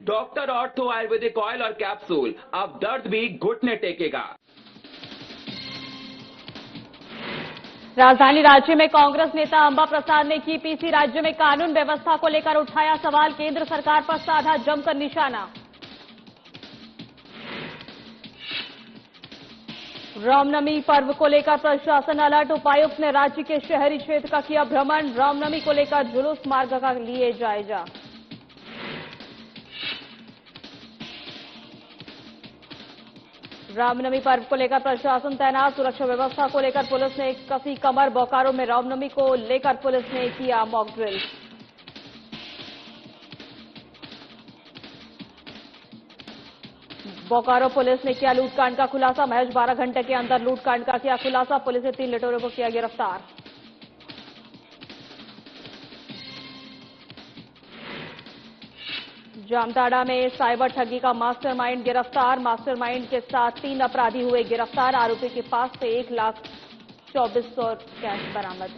Doctor ortho Ayurvedic oil और capsule, अब दर्द भी घुटने टेकेगा। राजधानी रांची में कांग्रेस नेता अंबा प्रसाद ने की पीसी। राज्य में कानून व्यवस्था को लेकर उठाया सवाल, केंद्र सरकार पर साधा जमकर निशाना। रामनवमी पर्व को लेकर प्रशासन अलर्ट, उपायुक्त ने रांची के शहरी क्षेत्र का किया भ्रमण। रामनवमी को लेकर जुलूस मार्ग का लिए जायजा। रामनवमी पर्व को लेकर प्रशासन तैनात, सुरक्षा व्यवस्था को लेकर पुलिस ने कसी कमर। बोकारो में रामनवमी को लेकर पुलिस ने किया मॉक ड्रिल। बोकारो पुलिस ने किया लूटकांड का खुलासा, महज 12 घंटे के अंदर लूटकांड का किया खुलासा। पुलिस ने 3 लुटेरों को किया गिरफ्तार। जामताड़ा में साइबर ठगी का मास्टरमाइंड गिरफ्तार, मास्टरमाइंड के साथ 3 अपराधी हुए गिरफ्तार। आरोपी के पास से 1,24,000 कैश बरामद।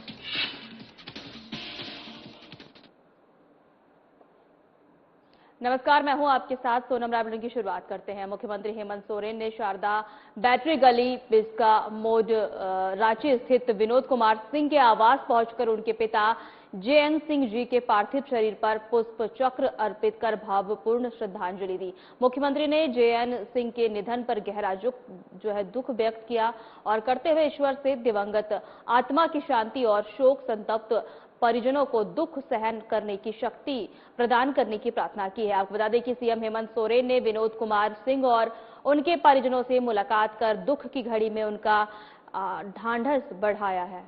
नमस्कार, मैं हूं आपके साथ सोनम राय। की शुरुआत करते हैं। मुख्यमंत्री हेमंत सोरेन ने शारदा बैटरी गली बिस्का मोड रांची स्थित विनोद कुमार सिंह के आवास पहुंचकर उनके पिता जेएन सिंह जी के पार्थिव शरीर पर पुष्प चक्र अर्पित कर भावपूर्ण श्रद्धांजलि दी। मुख्यमंत्री ने जेएन सिंह के निधन पर गहरा दुख व्यक्त किया और करते हुए ईश्वर से दिवंगत आत्मा की शांति और शोक संतप्त परिजनों को दुख सहन करने की शक्ति प्रदान करने की प्रार्थना की है। आपको बता दें कि सीएम हेमंत सोरेन ने विनोद कुमार सिंह और उनके परिजनों से मुलाकात कर दुख की घड़ी में उनका ढांढस बढ़ाया है।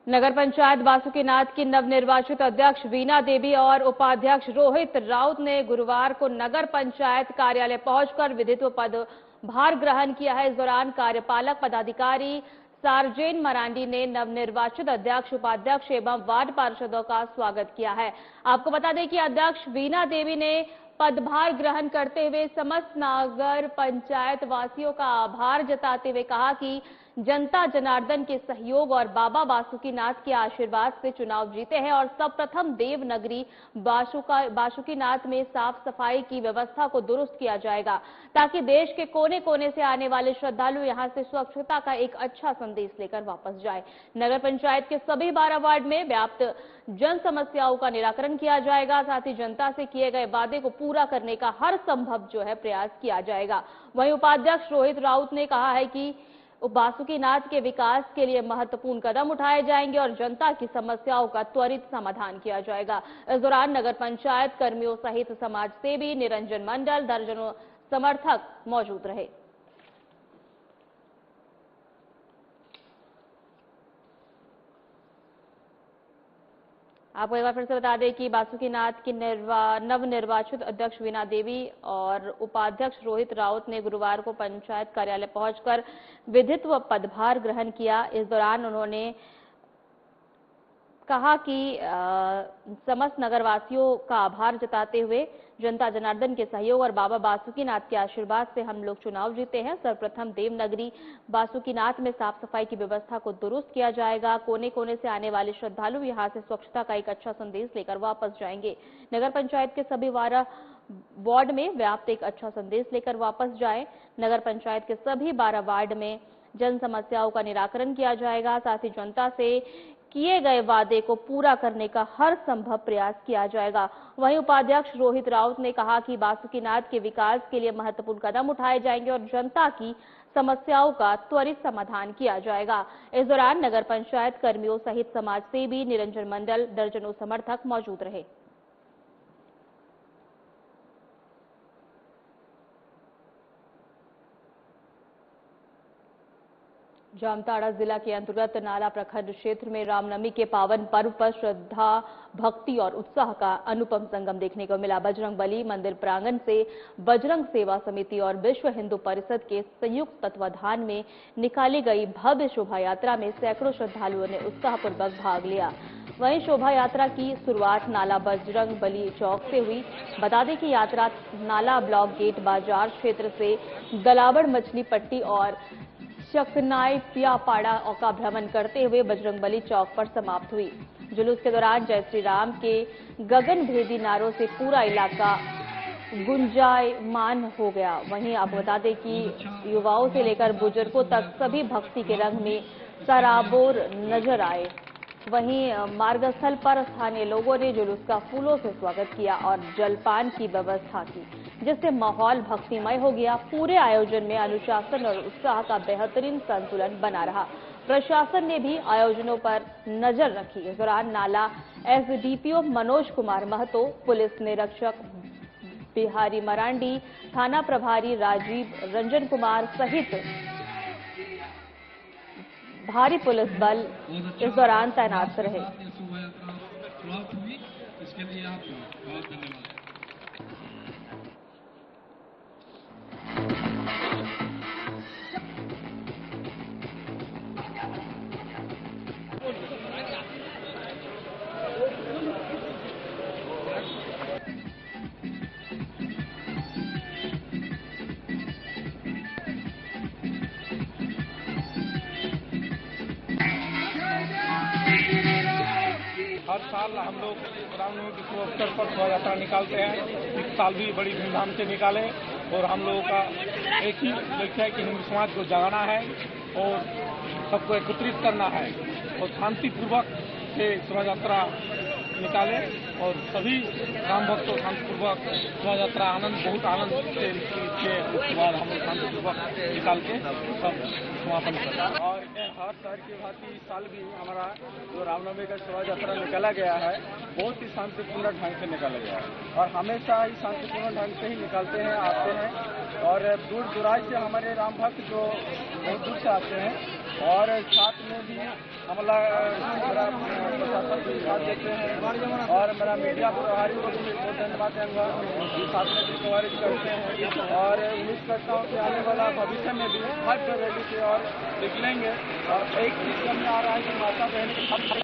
नगर पंचायत बासुकीनाथ की नवनिर्वाचित अध्यक्ष वीणा देवी और उपाध्यक्ष रोहित राउत ने गुरुवार को नगर पंचायत कार्यालय पहुंचकर विधित्व पदभार ग्रहण किया है। इस दौरान कार्यपालक पदाधिकारी सार्जेन मरांडी ने नवनिर्वाचित अध्यक्ष, उपाध्यक्ष एवं वार्ड पार्षदों का स्वागत किया है। आपको बता दें कि अध्यक्ष वीणा देवी ने पदभार ग्रहण करते हुए समस्त नगर पंचायत वासियों का आभार जताते हुए कहा कि जनता जनार्दन के सहयोग और बाबा बासुकीनाथ के आशीर्वाद से चुनाव जीते हैं और सर्वप्रथम देवनगरी बासुकीनाथ में साफ सफाई की व्यवस्था को दुरुस्त किया जाएगा ताकि देश के कोने कोने से आने वाले श्रद्धालु यहां से स्वच्छता का एक अच्छा संदेश लेकर वापस जाए। नगर पंचायत के सभी 12 वार्ड में व्याप्त जन समस्याओं का निराकरण किया जाएगा। साथ ही जनता से किए गए वादे को पूरा करने का हर संभव प्रयास किया जाएगा। वहीं उपाध्यक्ष रोहित राउत ने कहा है कि बासुकीनाथ के विकास के लिए महत्वपूर्ण कदम उठाए जाएंगे और जनता की समस्याओं का त्वरित समाधान किया जाएगा। इस दौरान नगर पंचायत कर्मियों सहित समाज सेवी, निरंजन मंडल, दर्जनों समर्थक मौजूद रहे। आपको एक बार फिर से बता दें कि बासुकीनाथ की नवनिर्वाचित अध्यक्ष वीणा देवी और उपाध्यक्ष रोहित राउत ने गुरुवार को पंचायत कार्यालय पहुंचकर विधित्व पदभार ग्रहण किया। इस दौरान उन्होंने कहा कि समस्त नगरवासियों का आभार जताते हुए जनता जनार्दन के सहयोग और बाबा बासुकीनाथ के आशीर्वाद से हम लोग चुनाव जीते हैं। सर्वप्रथम देवनगरी बासुकीनाथ में साफ सफाई की व्यवस्था को दुरुस्त किया जाएगा। कोने कोने से आने वाले श्रद्धालु यहां से स्वच्छता का एक अच्छा संदेश लेकर वापस जाएंगे। नगर पंचायत के सभी 12 वार्ड में व्याप्त एक अच्छा संदेश लेकर वापस जाए। नगर पंचायत के सभी 12 वार्ड में जन समस्याओं का निराकरण किया जाएगा। साथ ही जनता से किए गए वादे को पूरा करने का हर संभव प्रयास किया जाएगा। वहीं उपाध्यक्ष रोहित राउत ने कहा कि बासुकीनाथ के विकास के लिए महत्वपूर्ण कदम उठाए जाएंगे और जनता की समस्याओं का त्वरित समाधान किया जाएगा। इस दौरान नगर पंचायत कर्मियों सहित समाज सेवी, निरंजन मंडल, दर्जनों समर्थक मौजूद रहे। जामताड़ा जिला के अंतर्गत नाला प्रखंड क्षेत्र में रामनवमी के पावन पर्व पर श्रद्धा, भक्ति और उत्साह का अनुपम संगम देखने को मिला। बजरंगबली मंदिर प्रांगण से बजरंग सेवा समिति और विश्व हिंदू परिषद के संयुक्त तत्वाधान में निकाली गई भव्य शोभा यात्रा में सैकड़ों श्रद्धालुओं ने उत्साहपूर्वक भाग लिया। वहीं शोभा यात्रा की शुरुआत नाला बजरंगबली चौक से हुई। बता दें कि यात्रा नाला ब्लॉक गेट बाजार क्षेत्र से दलावड़ मछली पट्टी और चकनाई पियापाड़ा का भ्रमण करते हुए बजरंगबली चौक पर समाप्त हुई। जुलूस के दौरान जय श्री राम के गगन भेदी नारों से पूरा इलाका गुंजायमान हो गया। वहीं आपको बता दें कि युवाओं से लेकर बुजुर्गों तक सभी भक्ति के रंग में सराबोर नजर आए। वहीं मार्गस्थल पर स्थानीय लोगों ने जुलूस का फूलों से स्वागत किया और जलपान की व्यवस्था की, जिससे माहौल भक्तिमय हो गया। पूरे आयोजन में अनुशासन और उत्साह का बेहतरीन संतुलन बना रहा। प्रशासन ने भी आयोजनों पर नजर रखी। इस दौरान नाला एसडीपीओ मनोज कुमार महतो, पुलिस निरीक्षक बिहारी मरांडी, थाना प्रभारी राजीव रंजन कुमार सहित भारी पुलिस बल इस दौरान तैनात रहे। इसके लिए आपको बहुत धन्यवाद। हर साल हम लोग रामनवमी के शुभ अवसर पर शोभा यात्रा निकालते हैं। इस साल भी बड़ी धूमधाम से निकाले और हम लोगों का एक ही लक्ष्य है कि हिंदू समाज को जगाना है और सबको एकत्रित करना है और शांतिपूर्वक से शोभा यात्रा निकाले और सभी राम भक्तों शांतिपूर्वक शोभा यात्रा बहुत आनंद से उसके बाद हम लोग शांतिपूर्वक निकाल के सब समापन करें। और हर शहर की भांति इस साल भी हमारा जो रामनवमी का शोभा यात्रा निकाला गया है बहुत ही शांतिपूर्ण ढंग से निकाला गया है और हमेशा ही शांतिपूर्ण ढंग से ही निकालते हैं, आते हैं। और दूर दुराज से हमारे राम भक्त जो बहुत दूर से आते हैं और साथ में भी मेरा प्रशासन भी साथ देते हैं और मेरा मीडिया प्रभारी को भी बहुत धन्यवाद दूंगा। साथ में भी कवरेज करते हैं और उम्मीद करता हूँ कि आने वाला भविष्य में भी भव्य रैली से और निकलेंगे। और एक चीज में आ रहा है कि माता बहन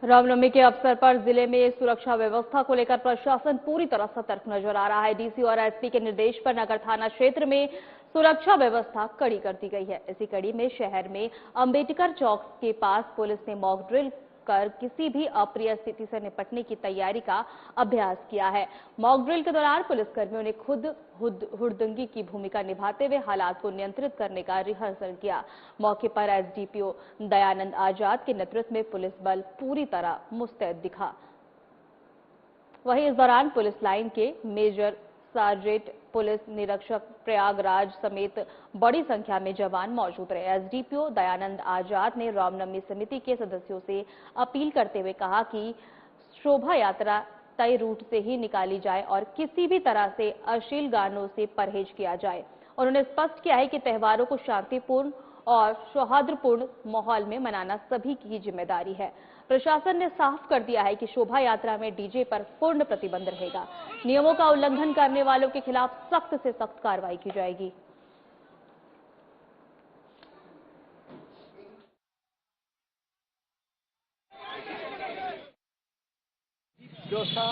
रामनवमी के अवसर पर जिले में सुरक्षा व्यवस्था को लेकर प्रशासन पूरी तरह सतर्क नजर आ रहा है। डीसी और एसपी के निर्देश पर नगर थाना क्षेत्र में सुरक्षा व्यवस्था कड़ी कर दी गई है। इसी कड़ी में शहर में अंबेडकर चौक के पास पुलिस ने मॉक ड्रिल कर किसी भी अप्रिय स्थिति से निपटने की तैयारी का अभ्यास किया है। मॉक ड्रिल के दौरान पुलिसकर्मियों ने खुद हुड़दंगी की भूमिका निभाते हुए हालात को नियंत्रित करने का रिहर्सल किया। मौके पर एसडीपीओ दयानंद आजाद के नेतृत्व में पुलिस बल पूरी तरह मुस्तैद दिखा। वहीं इस दौरान पुलिस लाइन के मेजर सार्जेंट, पुलिस निरीक्षक प्रयागराज समेत बड़ी संख्या में जवान मौजूद रहे। एसडीपीओ दयानंद आजाद ने रामनवमी समिति के सदस्यों से अपील करते हुए कहा कि शोभा यात्रा तय रूट से ही निकाली जाए और किसी भी तरह से अश्लील गानों से परहेज किया जाए। उन्होंने स्पष्ट किया है कि त्योहारों को शांतिपूर्ण और सौहार्दपूर्ण माहौल में मनाना सभी की जिम्मेदारी है। प्रशासन ने साफ कर दिया है कि शोभा यात्रा में डीजे पर पूर्ण प्रतिबंध रहेगा। नियमों का उल्लंघन करने वालों के खिलाफ सख्त से सख्त कार्रवाई की जाएगी। व्यवस्था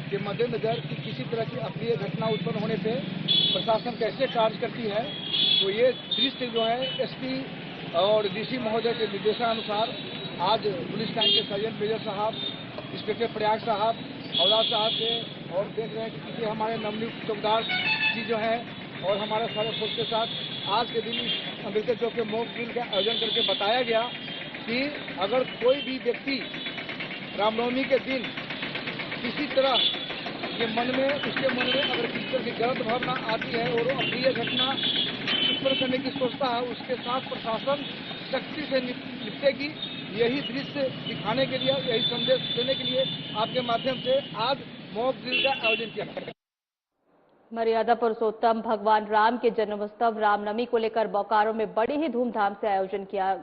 के मद्देनजर कि किसी तरह की अप्रिय घटना उत्पन्न होने पे प्रशासन कैसे कार्य करती है, तो ये दृश्य जो है एसपी और डीसी महोदय के निर्देशानुसार आज पुलिस लाइन के सर्जेंट मेजर साहब, इंस्पेक्टर प्रयाग साहब, हवलदार साहब से और देख रहे हैं कि पीछे हमारे नवनियुक्त चौकीदार जी जो हैं और हमारे सारे फोर्स के साथ आज के दिन अम्बेडकर चौक के मॉक ड्रिल का आयोजन करके बताया गया कि अगर कोई भी व्यक्ति रामनवमी के दिन किसी तरह उसके मन में अगर किसी तरह की गलत भावना आती है और वो अप्रिय घटना उत्पन्न करने की सोचता है, उसके साथ प्रशासन सख्ती से निपटेगी। यही दृश्य दिखाने के लिए, यही संदेश देने के लिए आपके माध्यम से आज मॉक ड्रिल का आयोजन किया गया। मर्यादा पुरुषोत्तम भगवान राम के जन्मोत्सव रामनवमी को लेकर बोकारो में बड़ी ही धूमधाम से आयोजन किया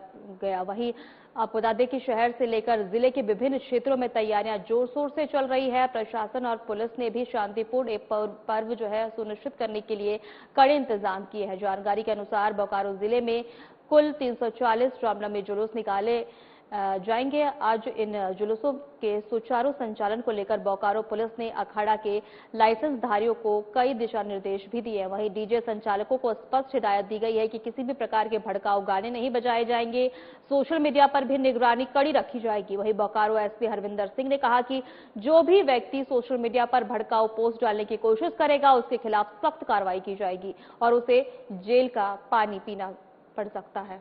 गया। वहीं आपको बता दें कि शहर से लेकर जिले के विभिन्न क्षेत्रों में तैयारियां जोर शोर से चल रही है। प्रशासन और पुलिस ने भी शांतिपूर्ण एक पर्व जो है सुनिश्चित करने के लिए कड़े इंतजाम किए हैं। जानकारी के अनुसार बोकारो जिले में कुल 340 रामनवमी जुलूस निकाले जाएंगे। आज इन जुलूसों के सुचारू संचालन को लेकर बोकारो पुलिस ने अखाड़ा के लाइसेंस धारियों को कई दिशा निर्देश भी दिए हैं। वहीं डीजे संचालकों को स्पष्ट हिदायत दी गई है कि किसी भी प्रकार के भड़काऊ गाने नहीं बजाए जाएंगे। सोशल मीडिया पर भी निगरानी कड़ी रखी जाएगी। वहीं बोकारो एसपी हरविंदर सिंह ने कहा कि जो भी व्यक्ति सोशल मीडिया पर भड़काऊ पोस्ट डालने की कोशिश करेगा उसके खिलाफ सख्त कार्रवाई की जाएगी और उसे जेल का पानी पीना पड़ सकता है।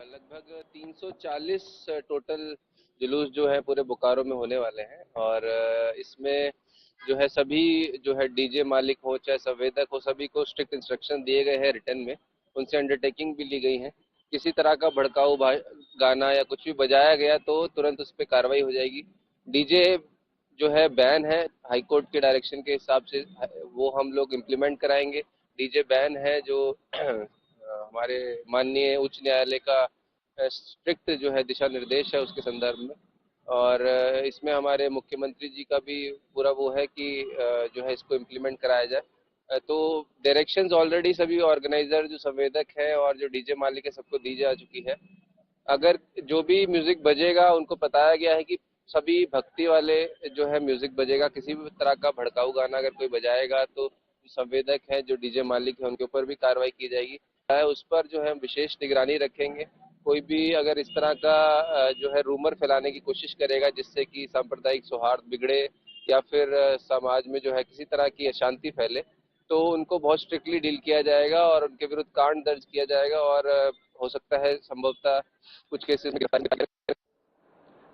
लगभग 340 टोटल जुलूस जो है पूरे बोकारो में होने वाले हैं और इसमें जो है सभी जो है डीजे मालिक हो चाहे संवेदक हो सभी को स्ट्रिक्ट इंस्ट्रक्शन दिए गए हैं रिटर्न में। उनसे अंडरटेकिंग भी ली गई है। किसी तरह का भड़काऊ गाना या कुछ भी बजाया गया तो तुरंत उस पर कार्रवाई हो जाएगी। डीजे जो है बैन है, हाईकोर्ट के डायरेक्शन के हिसाब से वो हम लोग इम्प्लीमेंट कराएंगे। डीजे बैन है जो हमारे माननीय उच्च न्यायालय का स्ट्रिक्ट जो है दिशा निर्देश है उसके संदर्भ में। और इसमें हमारे मुख्यमंत्री जी का भी पूरा वो है कि जो है इसको इम्प्लीमेंट कराया जाए। तो डायरेक्शंस ऑलरेडी सभी ऑर्गेनाइजर जो संवेदक है और जो डीजे मालिक है सबको दी जा चुकी है। अगर जो भी म्यूजिक बजेगा उनको बताया गया है कि सभी भक्ति वाले जो है म्यूजिक बजेगा। किसी भी तरह का भड़काऊ गाना अगर कोई बजाएगा तो संवेदक है जो डीजे मालिक है उनके ऊपर भी कार्रवाई की जाएगी। उस पर जो है विशेष निगरानी रखेंगे। कोई भी अगर इस तरह का जो है रूमर फैलाने की कोशिश करेगा जिससे कि सांप्रदायिक सौहार्द बिगड़े या फिर समाज में जो है किसी तरह की अशांति फैले तो उनको बहुत स्ट्रिक्टली डील किया जाएगा और उनके विरुद्ध कांड दर्ज किया जाएगा और हो सकता है संभवतः कुछ केसेस में गिरफ्तारी।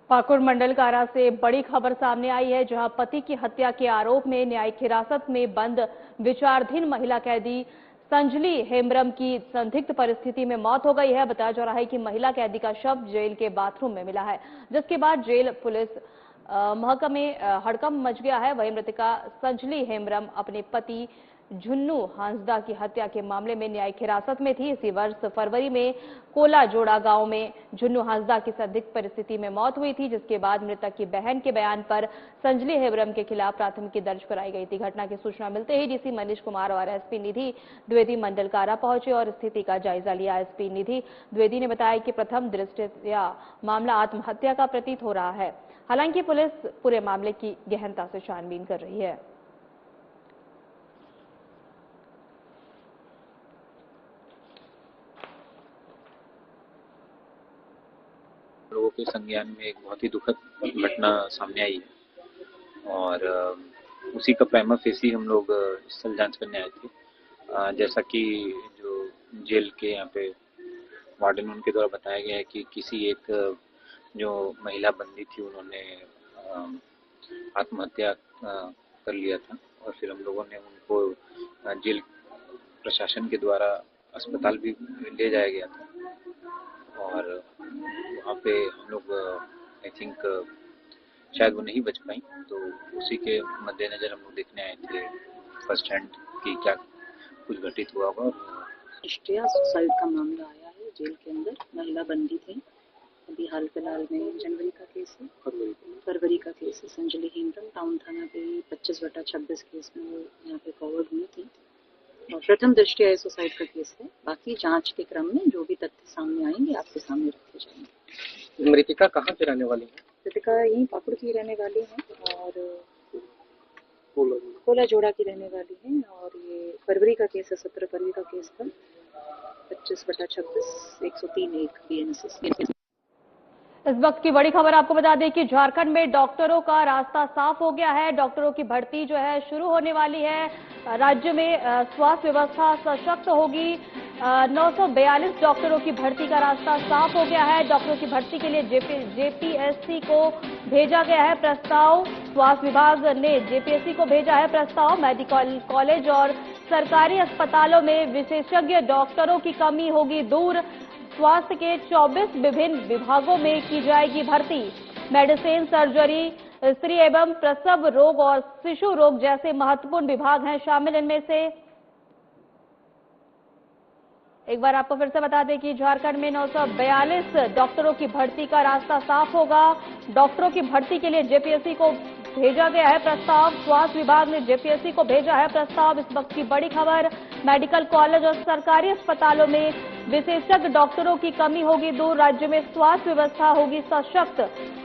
पाकुड़ मंडल कारा से बड़ी खबर सामने आई है, जहां पति की हत्या के आरोप में न्यायिक हिरासत में बंद विचाराधीन महिला कैदी संजली हेम्ब्रम की संदिग्ध परिस्थिति में मौत हो गई है। बताया जा रहा है कि महिला कैदी का शव जेल के बाथरूम में मिला है, जिसके बाद जेल पुलिस महकमे में हड़कंप मच गया है। वहीं मृतका संजली हेम्ब्रम अपने पति झुन्नू हांसदा की हत्या के मामले में न्यायिक हिरासत में थी। इसी वर्ष फरवरी में कोला जोड़ा गांव में झुन्नू हांसदा की संदिग्ध परिस्थिति में मौत हुई थी, जिसके बाद मृतक की बहन के बयान पर संजली हेम्ब्रम के खिलाफ प्राथमिकी दर्ज कराई गई थी। घटना की सूचना मिलते ही डीसी मनीष कुमार और एसपी निधि द्विवेदी मंडल कारा पहुंचे और स्थिति का जायजा लिया। एसपी निधि द्विवेदी ने बताया कि प्रथम दृष्टया मामला आत्महत्या का प्रतीत हो रहा है। हालांकि पुलिस पूरे मामले की गहनता से छानबीन कर रही है। लोगों के संज्ञान में एक बहुत ही दुखद घटना सामने आई और उसी का प्राइमा फेसी हम लोग स्थल जांच करने आए थे। जैसा कि जो जेल के यहाँ पे वार्डन उनके द्वारा बताया गया है कि किसी एक जो महिला बंदी थी उन्होंने आत्महत्या कर लिया था और फिर हम लोगों ने उनको जेल प्रशासन के द्वारा अस्पताल भी ले जाया गया था और वहाँ पे हम लोग आई थिंक शायद वो नहीं बच पाई, तो उसी के मद्देनजर हम लोग देखने आए थे फर्स्ट हैंड कि क्या कुछ घटित हुआ होगा। दृष्टया सुसाइड का मामला आया है जेल के अंदर। महिला बंदी थी, अभी हाल फिलहाल में जनवरी का केस है, फरवरी का केस है। संजली हेम्ब्रम टाउन थाना के 25/26 केस में वो यहाँ पे फॉरवर्ड हुई थी और प्रथम दृष्टया सुसाइड का केस है। बाकी जांच के क्रम में जो भी तथ्य सामने आएंगे आपके सामने रखे जाएंगे। मृतिका कहाँ के रहने वाली है? मृतिका यहीं पाकुड़ की रहने वाली है और कोला जोड़ा की रहने वाली है और ये फरवरी का केस है, 17 फरवरी का केस था, 25/26 103(1) BNSS। इस वक्त की बड़ी खबर आपको बता दें कि झारखंड में डॉक्टरों का रास्ता साफ हो गया है। डॉक्टरों की भर्ती जो है शुरू होने वाली है। राज्य में स्वास्थ्य व्यवस्था सशक्त होगी। 942 डॉक्टरों की भर्ती का रास्ता साफ हो गया है। डॉक्टरों की भर्ती के लिए जेपीएससी को भेजा गया है प्रस्ताव। स्वास्थ्य विभाग ने जेपीएससी को भेजा है प्रस्ताव। मेडिकल कॉलेज और सरकारी अस्पतालों में विशेषज्ञ डॉक्टरों की कमी होगी दूर। स्वास्थ्य के 24 विभिन्न विभागों में की जाएगी भर्ती। मेडिसिन, सर्जरी, स्त्री एवं प्रसव रोग और शिशु रोग जैसे महत्वपूर्ण विभाग हैं शामिल इनमें से। एक बार आपको फिर से बता दें कि झारखंड में 942 डॉक्टरों की भर्ती का रास्ता साफ होगा। डॉक्टरों की भर्ती के लिए जेपीएससी को भेजा गया है प्रस्ताव। स्वास्थ्य विभाग ने जेपीएससी को भेजा है प्रस्ताव। इस वक्त की बड़ी खबर, मेडिकल कॉलेज और सरकारी अस्पतालों में विशेषज्ञ डॉक्टरों की कमी होगी दूर। राज्य में स्वास्थ्य व्यवस्था होगी सशक्त।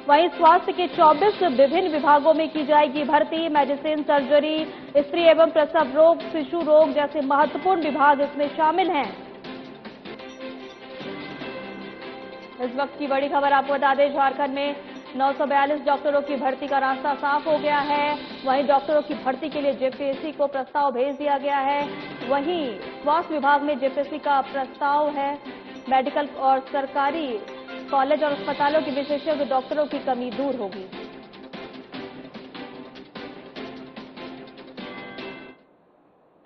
वहीं स्वास्थ्य के 24 विभिन्न विभागों में की जाएगी भर्ती। मेडिसिन, सर्जरी, स्त्री एवं प्रसव रोग, शिशु रोग जैसे महत्वपूर्ण विभाग इसमें शामिल हैं। इस वक्त की बड़ी खबर आपको बता दें, झारखंड में 942 डॉक्टरों की भर्ती का रास्ता साफ हो गया है। वहीं डॉक्टरों की भर्ती के लिए जेपीएससी को प्रस्ताव भेज दिया गया है। वहीं स्वास्थ्य विभाग में जेपीएससी का प्रस्ताव है। मेडिकल और सरकारी कॉलेज और अस्पतालों के विशेषज्ञ डॉक्टरों की कमी दूर होगी।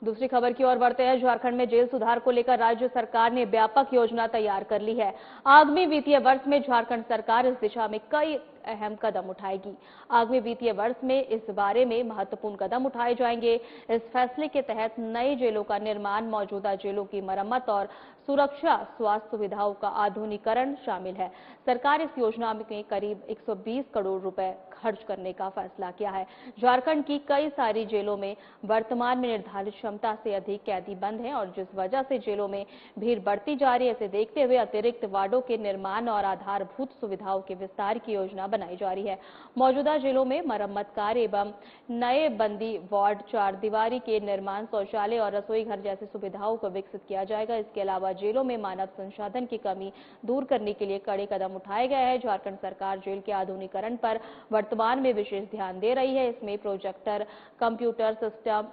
दूसरी खबर की ओर बढ़ते हैं। झारखंड में जेल सुधार को लेकर राज्य सरकार ने व्यापक योजना तैयार कर ली है। आगामी वित्तीय वर्ष में झारखंड सरकार इस दिशा में कई अहम कदम उठाएगी। आगामी वित्तीय वर्ष में इस बारे में महत्वपूर्ण कदम उठाए जाएंगे। इस फैसले के तहत नई जेलों का निर्माण, मौजूदा जेलों की मरम्मत और सुरक्षा, स्वास्थ्य सुविधाओं का आधुनिकीकरण शामिल है। सरकार इस योजना में करीब 120 करोड़ रुपए खर्च करने का फैसला किया है। झारखंड की कई सारी जेलों में वर्तमान में निर्धारित क्षमता से अधिक कैदी बंद हैं और जिस वजह से जेलों में भीड़ बढ़ती जा रही है, इसे देखते हुए अतिरिक्त वार्डों के निर्माण और आधारभूत सुविधाओं के विस्तार की योजना बनाई जा रही है। मौजूदा जेलों में मरम्मत कार्य एवं नए बंदी वार्ड, 4 दीवारी के निर्माण, शौचालय और रसोई घर जैसी सुविधाओं को विकसित किया जाएगा। इसके अलावा जेलों में मानव संसाधन की कमी दूर करने के लिए कड़े कदम उठाए गए हैं। झारखंड सरकार जेल के आधुनिकीकरण पर वर्तमान में विशेष ध्यान दे रही है। इसमें प्रोजेक्टर, कंप्यूटर सिस्टम,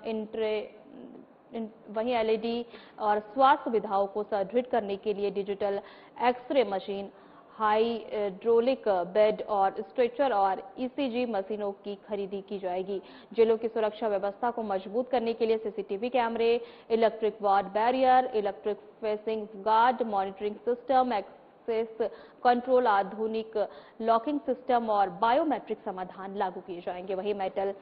वहीं एलईडी और स्वास्थ्य सुविधाओं को सुदृढ़ करने के लिए digital x-ray machine, hydraulic bed और स्ट्रेचर और ईसीजी मशीनों की खरीदी की जाएगी। जेलों की सुरक्षा व्यवस्था को मजबूत करने के लिए सीसीटीवी कैमरे, electric ward barrier, electric fencing guard, monitoring system, access control, आधुनिक लॉकिंग सिस्टम और बायोमेट्रिक समाधान लागू किए जाएंगे। वहीं मेटल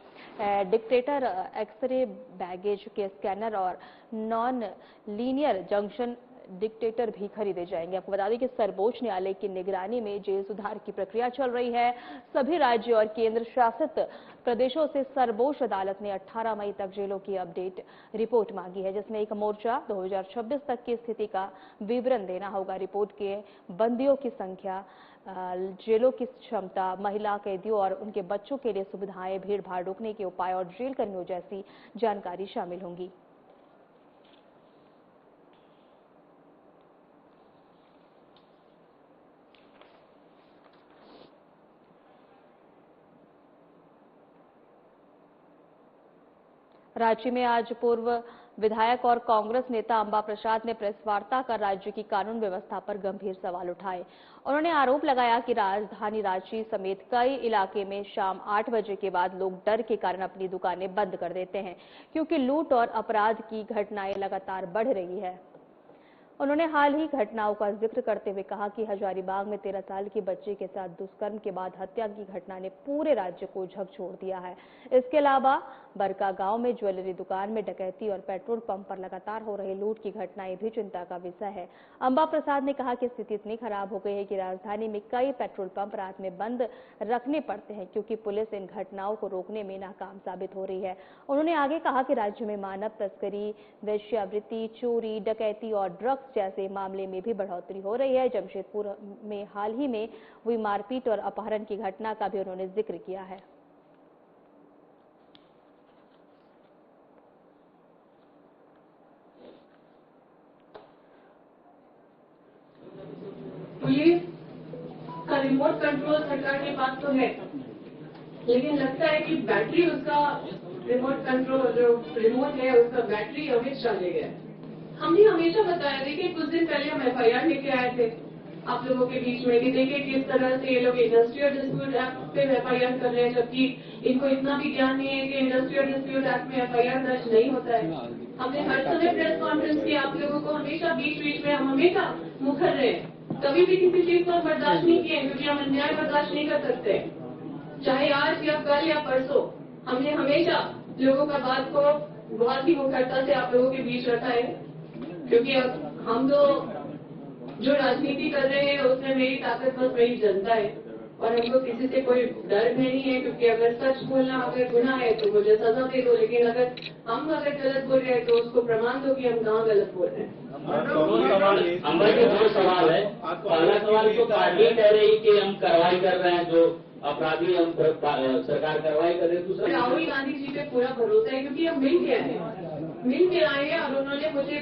डिटेक्टर, एक्सरे बैगेज के स्कैनर और नॉन लीनियर जंक्शन डिटेक्टर भी खरीदे जाएंगे। आपको बता दें कि सर्वोच्च न्यायालय की निगरानी में जेल सुधार की प्रक्रिया चल रही है। सभी राज्य और केंद्र शासित प्रदेशों से सर्वोच्च अदालत ने 18 मई तक जेलों की अपडेट रिपोर्ट मांगी है, जिसमें एक मोर्चा 2026 तक की स्थिति का विवरण देना होगा। रिपोर्ट के बंदियों की संख्या, जेलों की क्षमता, महिला कैदियों और उनके बच्चों के लिए सुविधाएं, भीड़ भाड़ रोकने के उपाय और जेल कर्मियों जैसी जानकारी शामिल होंगी। रांची में आज पूर्व विधायक और कांग्रेस नेता अंबा प्रसाद ने प्रेस वार्ता कर राज्य की कानून व्यवस्था पर गंभीर सवाल उठाए। उन्होंने आरोप लगाया कि राजधानी रांची समेत कई इलाके में शाम 8 बजे के बाद लोग डर के कारण अपनी दुकानें बंद कर देते हैं, क्योंकि लूट और अपराध की घटनाएं लगातार बढ़ रही है। उन्होंने हाल ही घटनाओं का जिक्र करते हुए कहा कि हजारीबाग में 13 साल की बच्ची के साथ दुष्कर्म के बाद हत्या की घटना ने पूरे राज्य को झकझोर दिया है। इसके अलावा बरका गांव में ज्वेलरी दुकान में डकैती और पेट्रोल पंप पर लगातार हो रही लूट की घटनाएं भी चिंता का विषय है। अंबा प्रसाद ने कहा कि स्थिति इतनी खराब हो गई है कि राजधानी में कई पेट्रोल पंप रात में बंद रखने पड़ते हैं, क्योंकि पुलिस इन घटनाओं को रोकने में नाकाम साबित हो रही है। उन्होंने आगे कहा कि राज्य में मानव तस्करी, वेश्यावृत्ति, चोरी, डकैती और ड्रग्स जैसे मामले में भी बढ़ोतरी हो रही है। जमशेदपुर में हाल ही में हुई मारपीट और अपहरण की घटना का भी उन्होंने जिक्र किया है। पुलिस का रिमोट कंट्रोल सरकार के पास तो है, लेकिन लगता है कि बैटरी उसका रिमोट कंट्रोल जो रिमोट है उसका बैटरी अभी चले गया। हमने हमेशा बताया, देखिए कुछ दिन पहले हम एफआईआर लेके आए थे आप लोगों के बीच में कि देखिए किस तरह से ये लोग इंडस्ट्रियल डिस्प्यूट एक्ट पे एफआईआर कर रहे हैं, जबकि इनको इतना भी ज्ञान नहीं है कि इंडस्ट्रियल डिस्प्यूट एक्ट में एफआईआर दर्ज नहीं होता है। हमने हर समय प्रेस कॉन्फ्रेंस की आप लोगों को हमेशा बीच बीच में हम हमेशा मुखर रहे कभी भी किसी चीज को बर्दाश्त नहीं किए, क्योंकि हम अन्याय बर्दाश्त नहीं कर सकते। चाहे आज या कल या परसों, हमने हमेशा लोगों का बात को बहुत ही मुखरता से आप लोगों के बीच रखा है, क्योंकि अब हम तो जो राजनीति कर रहे हैं उसमें मेरी ताकत बस मेरी जनता है, और हमको किसी से कोई डर नहीं है, क्योंकि अगर सच बोलना अगर गुनाह है तो मुझे सजा दे दो, लेकिन अगर हम गलत बोल रहे हैं तो उसको प्रमाण दो कि हम कहाँ गलत बोल रहे हैं। अमर के दो सवाल है। पहला सवाल तो पार्टी कह रही कि हम कार्रवाई कर रहे हैं, जो अपराधी हम सरकार कार्रवाई कर रही है। दूसरा, राहुल गांधी जी पे पूरा भरोसा है, क्योंकि हम मिल के आए हैं और उन्होंने मुझे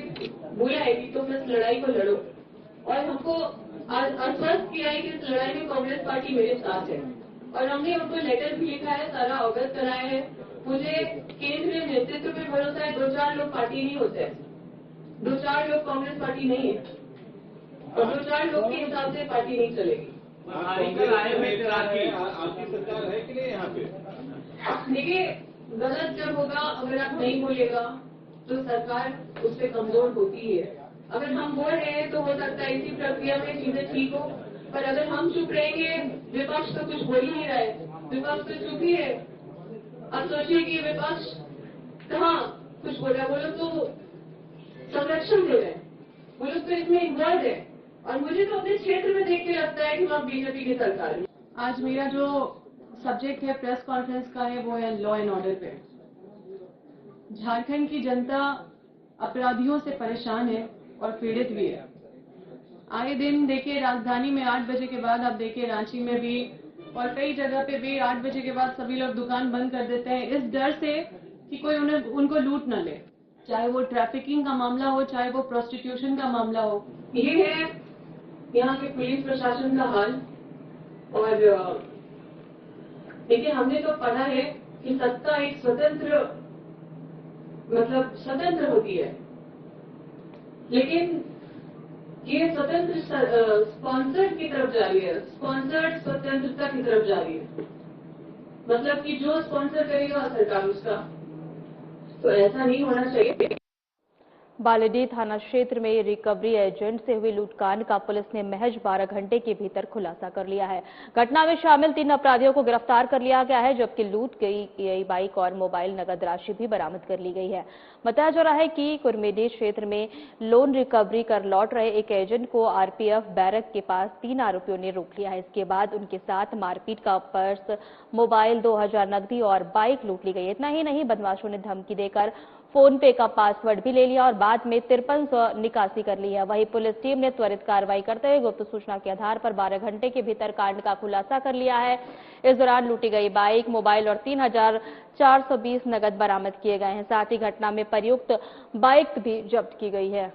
बोला है कि तुम इस लड़ाई को लड़ो, और हमको आश्वस्त किया है कि इस लड़ाई में कांग्रेस पार्टी मेरे साथ है, और हमने उनको लेटर भी लिखा है, सारा अवगत कराया है। मुझे केंद्रीय नेतृत्व पे भरोसा है। 2-4 लोग पार्टी नहीं होते, 2-4 लोग कांग्रेस पार्टी नहीं है, और 2-4 लोग के हिसाब से पार्टी नहीं चलेगी। आपकी सरकार है कि नहीं यहाँ पे? देखिए, गलत जब होगा, अगर आप नहीं बोलेगा तो सरकार उससे कमजोर होती है। अगर हम बोल रहे हैं तो हो सकता है इसी प्रक्रिया में चीजें ठीक हो, पर अगर हम चुप रहेंगे, विपक्ष तो कुछ बोल ही नहीं रहा है, विपक्ष तो चुप ही है। अब सोचिए कि विपक्ष कहाँ कुछ बोल रहा है, वो लोग तो संरक्षण दे रहे हैं, वो लोग तो इसमें इन्वॉल्व है, और मुझे तो अपने क्षेत्र में देख के लगता है कि वहाँ बीजेपी की सरकार है। आज मेरा जो सब्जेक्ट है प्रेस कॉन्फ्रेंस का है वो है लॉ एंड ऑर्डर पे। झारखंड की जनता अपराधियों से परेशान है और पीड़ित भी है। आए दिन देखिए, राजधानी में 8 बजे के बाद, आप देखिए रांची में भी और कई जगह पे भी 8 बजे के बाद सभी लोग दुकान बंद कर देते हैं, इस डर से कि कोई उनको लूट न ले, चाहे वो ट्रैफिकिंग का मामला हो, चाहे वो प्रोस्टिट्यूशन का मामला हो। ये है यहाँ के पुलिस प्रशासन का हाल। और देखिए, हमने तो पढ़ा है कि सत्ता एक स्वतंत्र होती है, लेकिन ये स्वतंत्र स्पॉन्सर्ड की तरफ जा रही है, स्पॉन्सर्ड स्वतंत्रता की तरफ जा रही है। मतलब कि जो स्पॉन्सर करेगा सरकार उसका, तो ऐसा नहीं होना चाहिए। बालेडीह थाना क्षेत्र में रिकवरी एजेंट से हुई लूटकांड का पुलिस ने महज 12 घंटे के भीतर खुलासा कर लिया है। घटना में शामिल 3 अपराधियों को गिरफ्तार कर लिया गया है, जबकि लूट गई बाइक और मोबाइल नगद राशि भी बरामद कर ली गई है। बताया जा रहा है कि कुरमेडी क्षेत्र में लोन रिकवरी कर लौट रहे एक एजेंट को आरपीएफ बैरक के पास 3 आरोपियों ने रोक लिया है। इसके बाद उनके साथ मारपीट का पर्स, मोबाइल, 2000 नकदी और बाइक लूट ली गई। इतना ही नहीं, बदमाशों ने धमकी देकर फोन पे का पासवर्ड भी ले लिया और बाद में 5300 निकासी कर ली है। वहीं पुलिस टीम ने त्वरित कार्रवाई करते हुए गुप्त सूचना के आधार पर 12 घंटे के भीतर कांड का खुलासा कर लिया है। इस दौरान लूटी गई बाइक, मोबाइल और 3420 नकद बरामद किए गए हैं। साथ ही घटना में प्रयुक्त बाइक भी जब्त की गई है।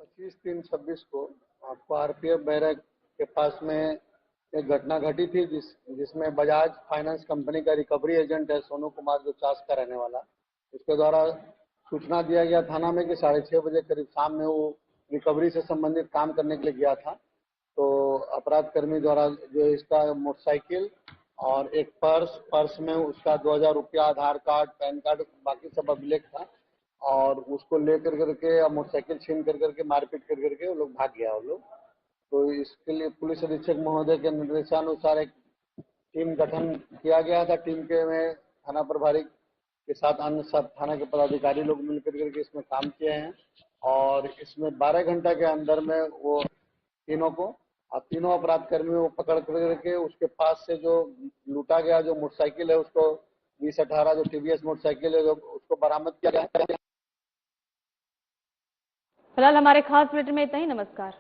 25/3/26 को आपको आरपीएफ बैरक के पास में एक घटना घटी थी, जिसमें बजाज फाइनेंस कंपनी का रिकवरी एजेंट है सोनू कुमार, जो चास का रहने वाला, उसके द्वारा सूचना दिया गया थाना में कि 6:30 बजे करीब शाम में वो रिकवरी से संबंधित काम करने के लिए गया था। तो अपराध कर्मी द्वारा जो इसका मोटरसाइकिल और एक पर्स में उसका 2000 रुपया, आधार कार्ड, पैन कार्ड, बाकी सब अभिलेख था, और उसको लेकर करके मोटरसाइकिल छीन करके मारपीट करके वो लोग भाग गया वो लोग। तो इसके लिए पुलिस अधीक्षक महोदय के निर्देशानुसार एक टीम गठन किया गया था। टीम के में थाना प्रभारी के साथ अन्य सब थाना के पदाधिकारी लोग मिलकर करके इसमें काम किए हैं, और इसमें 12 घंटा के अंदर में वो तीनों अपराध कर्मियों को पकड़ करके उसके पास से जो लूटा गया जो मोटरसाइकिल है उसको 2018 जो टीवीएस मोटरसाइकिल है उसको बरामद किया गया है। फिलहाल हमारे खास बुलेटिन में इतना ही। नमस्कार।